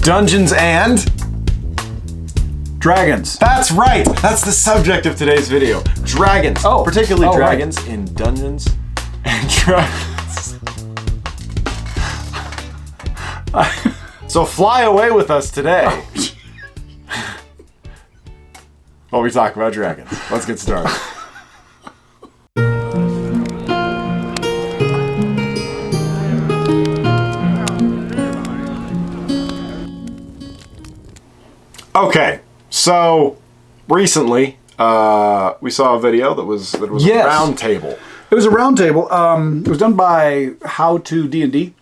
Dungeons and Dragons. That's right. That's the subject of today's video. Dragons. Oh. Particularly Oh, dragons in Dungeons and Dragons. So fly away with us today. While we talk about dragons. Let's get started. Okay, so recently we saw a video that was Yes. a round table. It was a round table. It was done by To D&D,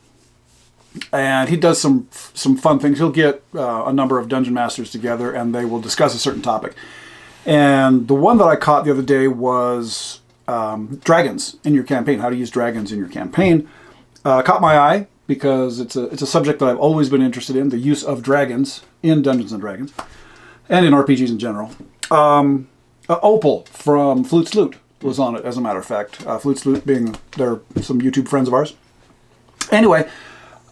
and he does some fun things. He'll get a number of dungeon masters together, and they will discuss a certain topic. And the one that I caught the other day was dragons in your campaign. How to use dragons in your campaign. Caught my eye because it's a subject that I've always been interested in, the use of dragons in Dungeons and Dragons, and in RPGs in general. Opal from Flute Sloot was on it, as a matter of fact. Flute Sloot being, they're some YouTube friends of ours. Anyway,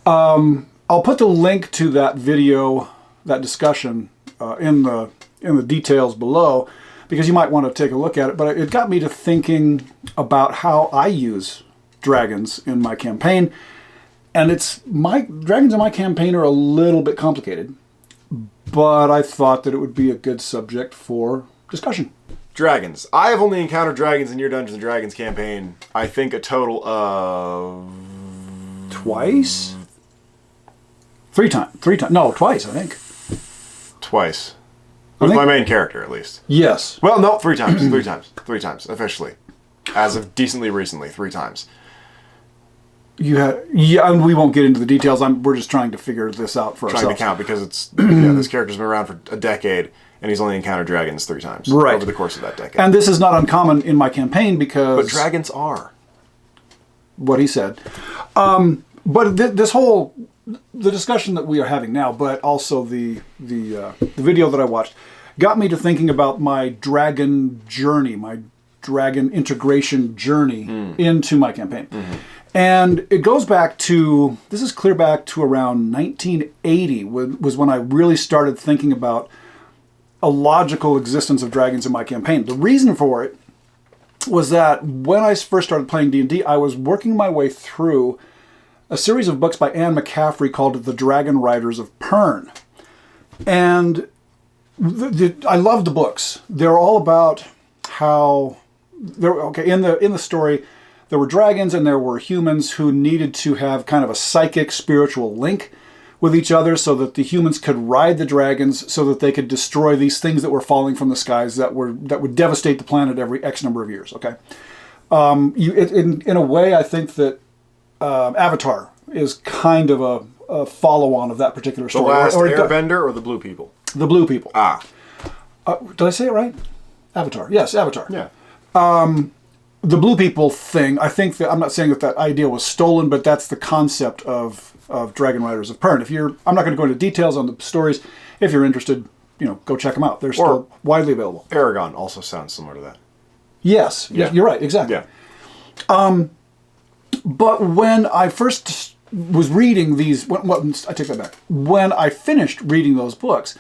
I'll put the link to that video, that discussion, in the details below, because you might want to take a look at it. But it got me to thinking about how I use dragons in my campaign. And dragons in my campaign are a little bit complicated, but I thought that it would be a good subject for discussion. Dragons. I have only encountered dragons in your Dungeons and Dragons campaign, I think a total of... Twice? Three times. No, twice, I think. Twice. With my main character, at least. Yes. Well, no, 3 times. 3 times. 3 times, officially. As of decently recently, 3 times. Yeah, and we won't get into the details. We're just trying to figure this out for ourselves. Trying to count, because this character's been around for a decade, and he's only encountered dragons 3 times over the course of that decade. And this is not uncommon in my campaign because... But dragons are. What he said. But this whole... The discussion that we are having now, but also the video that I watched, got me to thinking about my dragon journey, my dragon integration journey into my campaign. And it goes back to, this is clear back to around 1980, was when I really started thinking about a logical existence of dragons in my campaign. The reason for it was that when I first started playing D&D, I was working my way through a series of books by Anne McCaffrey called The Dragon Riders of Pern. And I love the books. They're all about how... in the story, there were dragons and there were humans who needed to have kind of a psychic, spiritual link with each other so that the humans could ride the dragons so that they could destroy these things that were falling from the skies that would devastate the planet every X number of years, okay? In a way, I think that Avatar is kind of a follow-on of that particular story. The Last Airbender or the Blue People? The Blue People. Did I say it right? Avatar. Yes, Avatar. Yeah. The Blue People thing, I think that, I'm not saying that idea was stolen, but that's the concept of Dragon Riders of Pern. I'm not going to go into details on the stories. If you're interested, go check them out. They're still widely available. Aragon also sounds similar to that. Yes, you're right, exactly. Yeah. But when I first was reading these, I take that back. When I finished reading those books,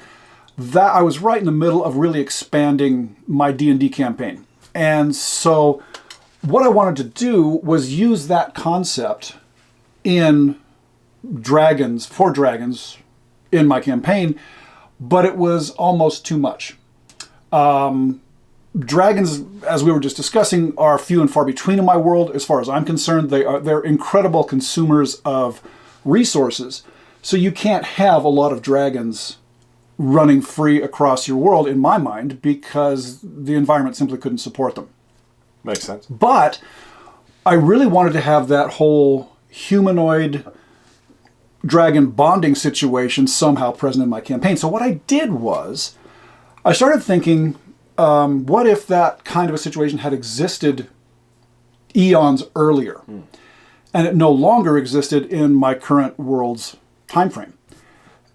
that I was right in the middle of really expanding my D&D campaign. And so what I wanted to do was use that concept for dragons in my campaign, but it was almost too much. Dragons, as we were just discussing, are few and far between in my world. As far as I'm concerned, they're incredible consumers of resources. So you can't have a lot of dragons running free across your world, in my mind, because the environment simply couldn't support them. Makes sense. But I really wanted to have that whole humanoid dragon bonding situation somehow present in my campaign. So what I did was, I started thinking, what if that kind of a situation had existed eons earlier, and it no longer existed in my current world's time frame?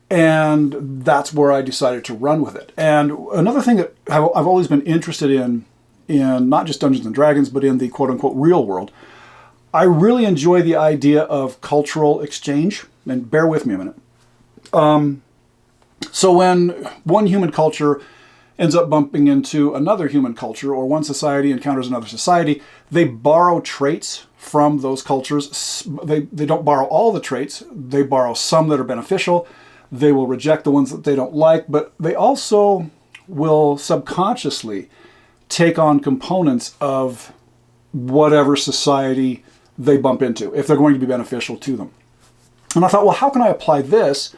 And that's where I decided to run with it. And another thing that I've always been interested in not just Dungeons and Dragons, but in the quote-unquote real world, I really enjoy the idea of cultural exchange. And bear with me a minute. So when one human culture ends up bumping into another human culture, or one society encounters another society, they borrow traits from those cultures. They don't borrow all the traits. They borrow some that are beneficial. They will reject the ones that they don't like, but they also will subconsciously take on components of whatever society they bump into, if they're going to be beneficial to them. And I thought, well, how can I apply this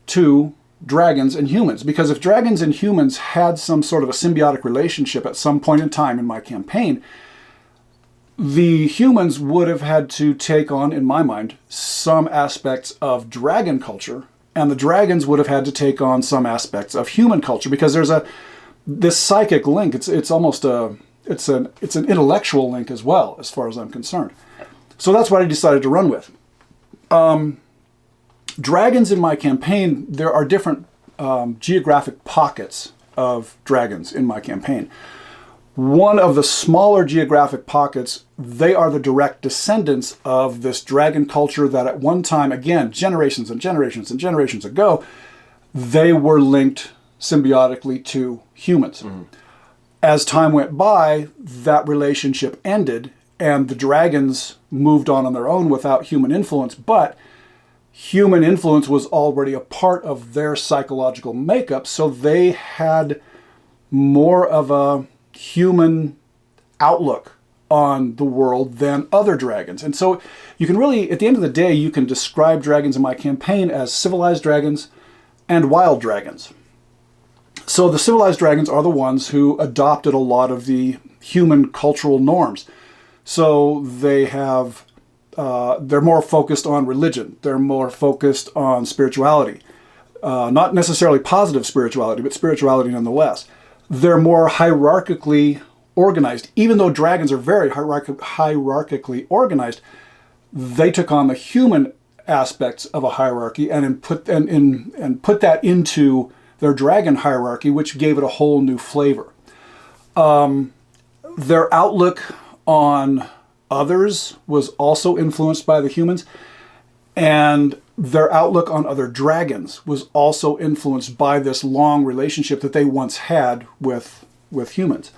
to dragons and humans? Because if dragons and humans had some sort of a symbiotic relationship at some point in time in my campaign, the humans would have had to take on, in my mind, some aspects of dragon culture, and the dragons would have had to take on some aspects of human culture, because there's this psychic link. It's almost it's an intellectual link as well, as far as I'm concerned. So that's what I decided to run with. Dragons in my campaign, there are different geographic pockets of dragons in my campaign. One of the smaller geographic pockets, they are the direct descendants of this dragon culture that at one time, again, generations and generations and generations ago, they were linked symbiotically to humans. Mm-hmm. As time went by, that relationship ended, and the dragons moved on their own without human influence, but human influence was already a part of their psychological makeup, so they had more of a human outlook on the world than other dragons. And so you can really, at the end of the day, you can describe dragons in my campaign as civilized dragons and wild dragons. So the civilized dragons are the ones who adopted a lot of the human cultural norms. So they have, they're more focused on religion. They're more focused on spirituality. Not necessarily positive spirituality, but spirituality nonetheless. They're more hierarchically organized. Even though dragons are very hierarchically organized, they took on the human aspects of a hierarchy and put that into their dragon hierarchy, which gave it a whole new flavor. Their outlook on others was also influenced by the humans, and their outlook on other dragons was also influenced by this long relationship that they once had with humans.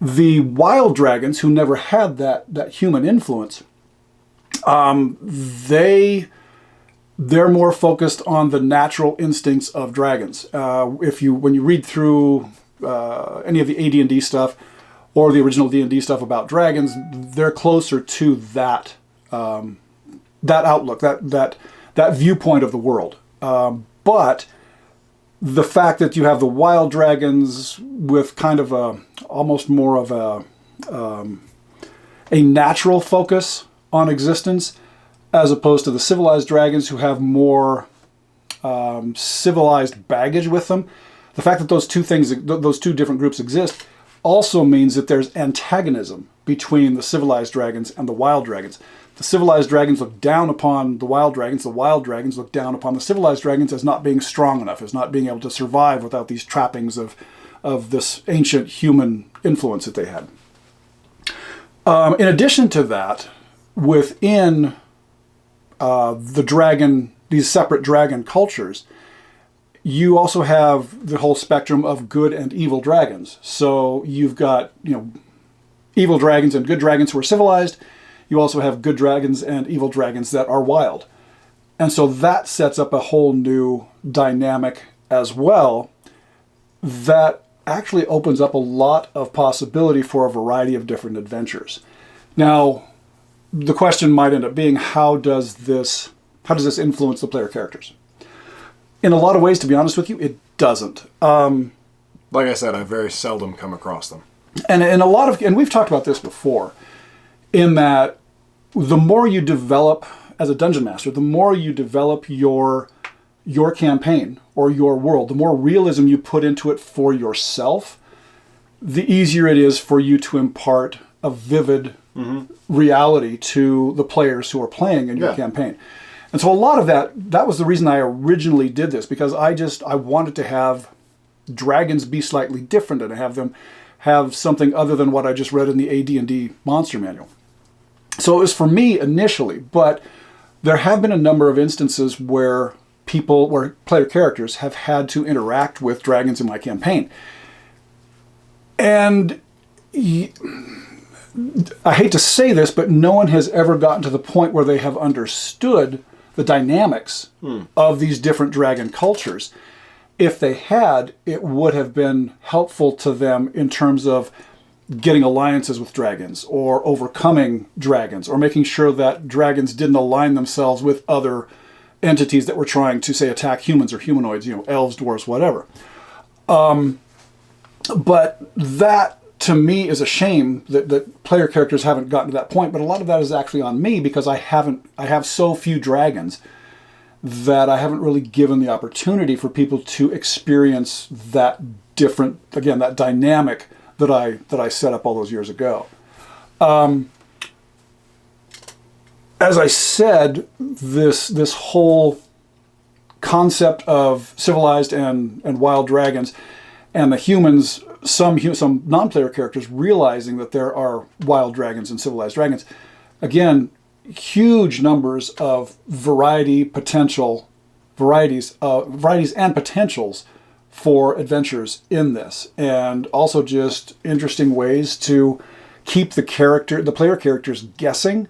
The wild dragons, who never had that human influence, they're more focused on the natural instincts of dragons. When you read through any of the AD&D stuff or the original D&D stuff about dragons, they're closer to that outlook, that viewpoint of the world. But the fact that you have the wild dragons with kind of almost more of a natural focus on existence, as opposed to the civilized dragons who have more civilized baggage with them. The fact that those two different groups exist also means that there's antagonism between the civilized dragons and the wild dragons. The civilized dragons look down upon the wild dragons look down upon the civilized dragons as not being strong enough, as not being able to survive without these trappings of this ancient human influence that they had. In addition to that, within these separate dragon cultures, you also have the whole spectrum of good and evil dragons. So you've got, evil dragons and good dragons who are civilized. You also have good dragons and evil dragons that are wild. And so that sets up a whole new dynamic as well that actually opens up a lot of possibility for a variety of different adventures. Now, the question might end up being, how does this influence the player characters? In a lot of ways, to be honest with you, it doesn't. Like I said, I very seldom come across them. And we've talked about this before, in that the more you develop as a dungeon master, the more you develop your campaign or your world, the more realism you put into it for yourself, the easier it is for you to impart a vivid reality to the players who are playing in your campaign. And so a lot of that was the reason I originally did this, because I wanted to have dragons be slightly different and have them have something other than what I just read in the AD&D monster manual. So it was for me initially, but there have been a number of instances where player characters have had to interact with dragons in my campaign. And I hate to say this, but no one has ever gotten to the point where they have understood the dynamics of these different dragon cultures. If they had, it would have been helpful to them in terms of getting alliances with dragons, or overcoming dragons, or making sure that dragons didn't align themselves with other entities that were trying to, say, attack humans or humanoids, elves, dwarves, whatever. But that, to me, is a shame that player characters haven't gotten to that point. But a lot of that is actually on me, because I have so few dragons that I haven't really given the opportunity for people to experience that different, again, that dynamic that I set up all those years ago. As I said, this whole concept of civilized and wild dragons, and the humans, some non-player characters realizing that there are wild dragons and civilized dragons, again, huge numbers of varieties and potentials for adventures in this, and also just interesting ways to keep the player characters guessing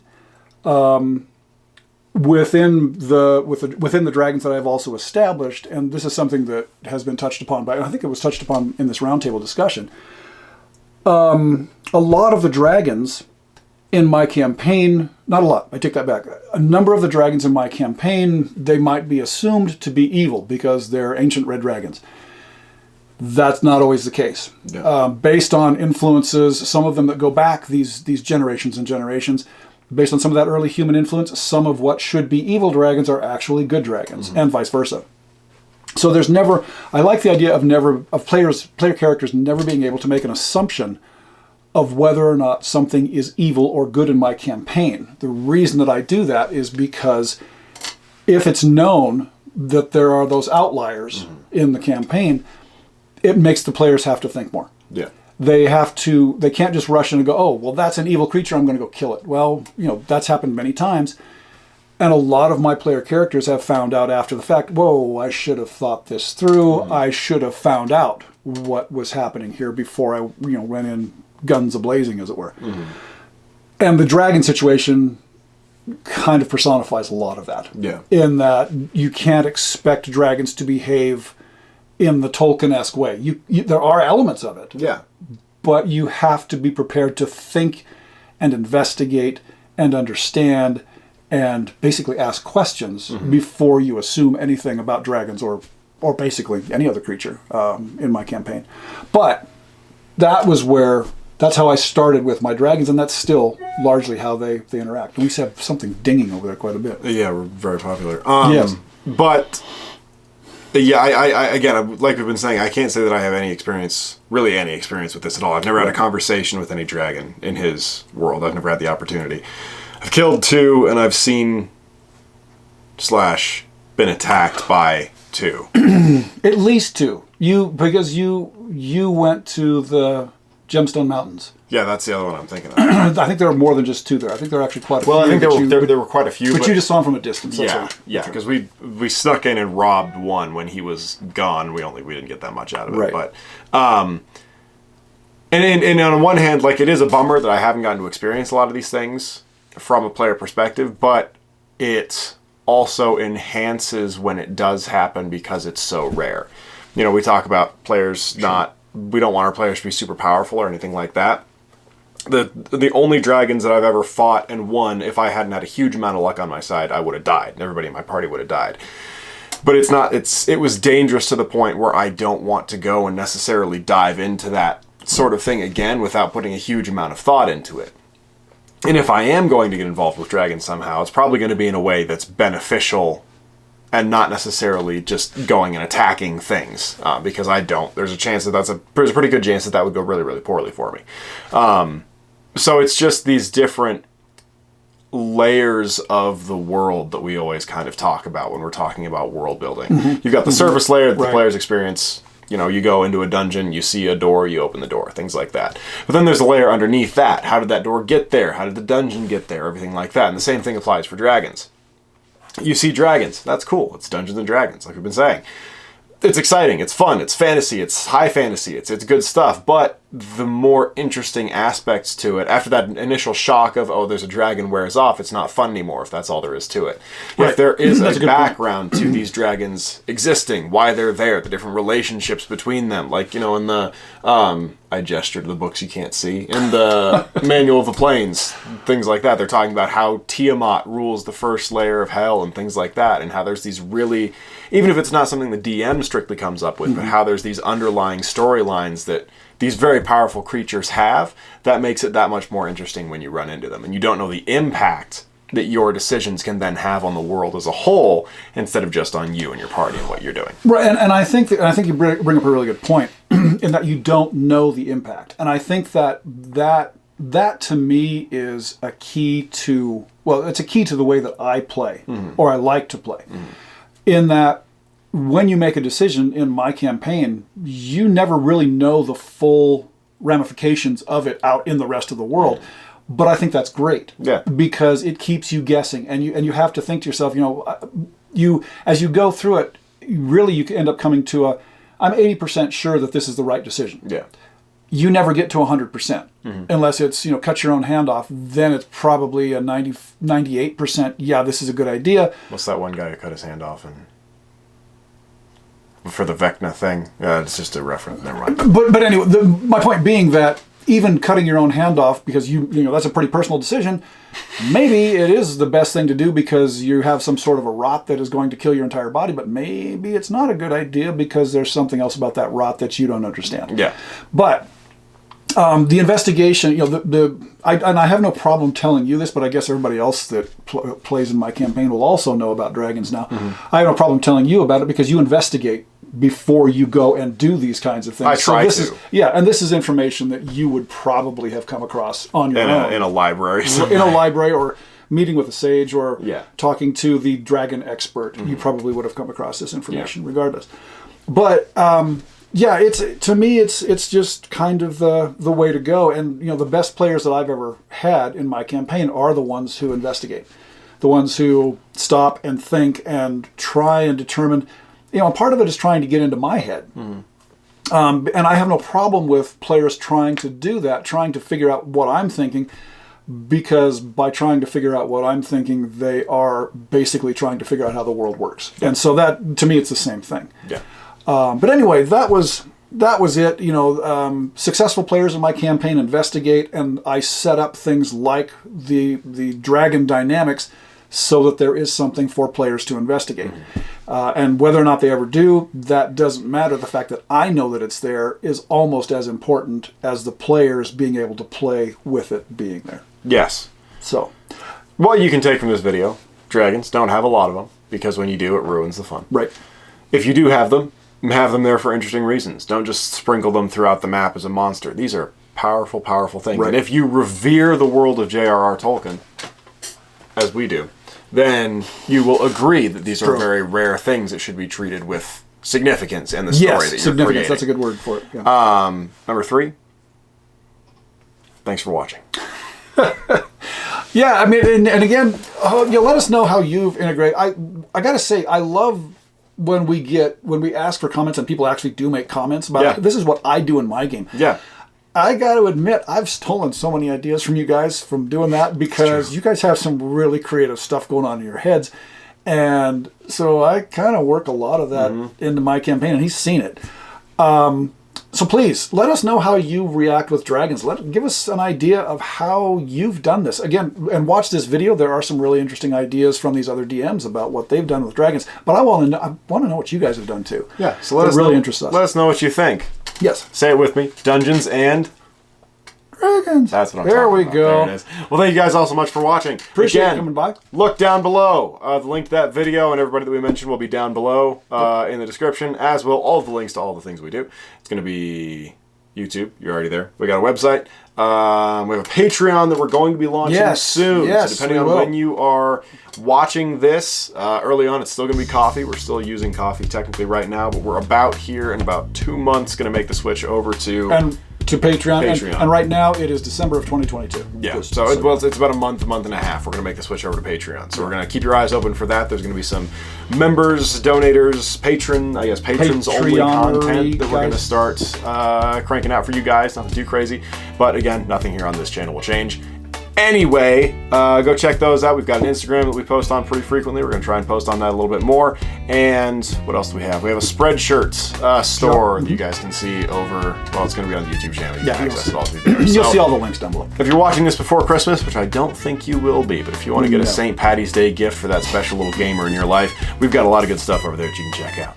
within the dragons that I've also established. And this is something that has been touched upon by, I think it was touched upon in this roundtable discussion. A lot of the dragons in my campaign, not a lot, I take that back. A number of the dragons in my campaign, they might be assumed to be evil because they're ancient red dragons. That's not always the case. Yeah. Based on influences, some of them that go back these generations and generations, based on some of that early human influence, some of what should be evil dragons are actually good dragons, and vice versa. So there's never, I like the idea of player characters never being able to make an assumption of whether or not something is evil or good in my campaign. The reason that I do that is because if it's known that there are those outliers in the campaign, it makes the players have to think more. Yeah. They can't just rush in and go, oh, well, that's an evil creature, I'm going to go kill it. Well, that's happened many times. And a lot of my player characters have found out after the fact, whoa, I should have thought this through. I should have found out what was happening here before I, went in guns a-blazing, as it were. And the dragon situation kind of personifies a lot of that. Yeah. In that you can't expect dragons to behave in the Tolkien-esque way. There are elements of it. Yeah. But you have to be prepared to think and investigate and understand and basically ask questions before you assume anything about dragons or basically any other creature in my campaign. But that's how I started with my dragons, and that's still largely how they interact. We used to have something dinging over there quite a bit. Yeah, we're very popular. Yes. But yeah, I again, like we've been saying, I can't say that I have any experience with this at all. I've never had a conversation with any dragon in his world. I've never had the opportunity. I've killed 2, and I've seen / been attacked by 2. At least 2. Because you went to the Gemstone Mountains. Yeah, that's the other one I'm thinking of. I think there are more than just 2 there. I think there are actually quite a few. Well, I think there were quite a few. But you just saw them from a distance. Yeah, because we snuck in and robbed one when he was gone. We didn't get that much out of it. Right. But and on one hand, like, it is a bummer that I haven't gotten to experience a lot of these things from a player perspective, but it also enhances when it does happen because it's so rare. We talk about players we don't want our players to be super powerful or anything like that. The only dragons that I've ever fought and won, if I hadn't had a huge amount of luck on my side, I would have died, and everybody in my party would have died. But it was dangerous to the point where I don't want to go and necessarily dive into that sort of thing again without putting a huge amount of thought into it. And if I am going to get involved with dragons somehow, it's probably going to be in a way that's beneficial and not necessarily just going and attacking things, because I don't. There's a pretty good chance that would go really, really poorly for me. So it's just these different layers of the world that we always kind of talk about when we're talking about world building. You've got the surface layer that the players experience. You go into a dungeon, you see a door, you open the door, things like that. But then there's a layer underneath that. How did that door get there? How did the dungeon get there? Everything like that. And the same thing applies for dragons. you see dragons. That's cool. It's Dungeons and Dragons, like we've been saying. It's exciting, it's fun, it's fantasy, it's high fantasy, it's good stuff, but the more interesting aspects to it, after that initial shock of, oh, there's a dragon wears off, it's not fun anymore if that's all there is to it. Right. If there is a background to these dragons existing, why they're there, the different relationships between them, like, you know, in the, I gestured to the books you can't see, in the Manual of the Planes, things like that, they're talking about how Tiamat rules the first layer of hell and things like that, and how there's these really, even if it's not something the DM strictly comes up with, but how there's these underlying storylines that these very powerful creatures have, that makes it that much more interesting when you run into them. And you don't know the impact that your decisions can then have on the world as a whole, instead of just on you and your party and what you're doing. Right, and I think you bring up a really good point, in that you don't know the impact. And I think that to me is a key to, well, it's a key to the way that I play, or I like to play. In that, when you make a decision in my campaign, you never really know the full ramifications of it out in the rest of the world. But I think that's great, because it keeps you guessing, and you have to think to yourself, you know, as you go through it, really you end up coming to I'm 80% sure that this is the right decision. Yeah. You never get to 100%, unless it's, you know, cut your own hand off. Then it's probably a 98%. Yeah, this is a good idea. What's that one guy who cut his hand off for the Vecna thing? It's just a reference. Never mind. But anyway, my point being that even cutting your own hand off, because you know that's a pretty personal decision, maybe it is the best thing to do because you have some sort of a rot that is going to kill your entire body, but maybe it's not a good idea because there's something else about that rot that you don't understand. Yeah. But the investigation, you know, I have no problem telling you this, but I guess everybody else that plays in my campaign will also know about dragons now. I have no problem telling you about it because you investigate before you go and do these kinds of things. I try to. And this is information that you would probably have come across on your own. In a library. In a library, or meeting with a sage, or talking to the dragon expert. You probably would have come across this information regardless. But to me, it's just kind of the way to go. And, you know, the best players that I've ever had in my campaign are the ones who investigate. The ones who stop and think and try and determine. You know, part of it is trying to get into my head. And I have no problem with players trying to do that, trying to figure out what I'm thinking, because by trying to figure out what I'm thinking, they are basically trying to figure out how the world works. And so that, to me, it's the same thing. Yeah. But anyway, that was it. You know, successful players in my campaign investigate, and I set up things like the dragon dynamics so that there is something for players to investigate. And whether or not they ever do, that doesn't matter. The fact that I know that it's there is almost as important as the players being able to play with it being there. Yes. So, what you can take from this video, dragons, don't have a lot of them, because when you do, it ruins the fun. Right. If you do have them there for interesting reasons. Don't just sprinkle them throughout the map as a monster. These are powerful, powerful things. Right. And if you revere the world of J.R.R. Tolkien, as we do, then you will agree that these are very rare things that should be treated with significance in the story that you're significance. creating. That's a good word for it. Yeah. Number 3, thanks for watching. Yeah, I mean, and again, let us know how you've integrated. I got to say, I love when we ask for comments and people actually do make comments about it. This is what I do in my game. Yeah. I got to admit, I've stolen so many ideas from you guys from doing that, because you guys have some really creative stuff going on in your heads. And so I kind of work a lot of that into my campaign, and he's seen it. So please, let us know how you react with dragons. Give us an idea of how you've done this. Again, and watch this video. There are some really interesting ideas from these other DMs about what they've done with dragons. But I want to know what you guys have done too. Yeah, so let us interests us. Let us know what you think. Yes. Say it with me. Dungeons and Dragons. That's what I'm talking about. There we go. There it is. Well, thank you guys all so much for watching. Appreciate you coming by. Look down below. The link to that video and everybody that we mentioned will be down below in the description, as will all of the links to all the things we do. It's going to be YouTube. You're already there. We got a website. We have a Patreon that we're going to be launching soon. Yes, so depending on when you are watching this, early on it's still going to be coffee. We're still using coffee technically right now, but we're about here in about 2 months going to make the switch over to To Patreon. Patreon. And right now it is December of 2022. Yeah, so it's about a month and a half. We're going to make the switch over to Patreon. So we're going to keep your eyes open for that. There's going to be some members, donators, patrons only content that we're going to start cranking out for you guys. Nothing too crazy. But again, nothing here on this channel will change. Anyway, go check those out. We've got an Instagram that we post on pretty frequently. We're going to try and post on that a little bit more. And what else do we have? We have a Spreadshirt store that you guys can see over, well, it's going to be on the YouTube channel. You can access it all through there. You'll see all the links down below. If you're watching this before Christmas, which I don't think you will be, but if you want to get a St. Patty's Day gift for that special little gamer in your life, we've got a lot of good stuff over there that you can check out.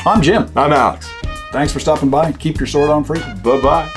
I'm Jim. I'm Alex. Thanks for stopping by. Keep your sword on free. Bye-bye.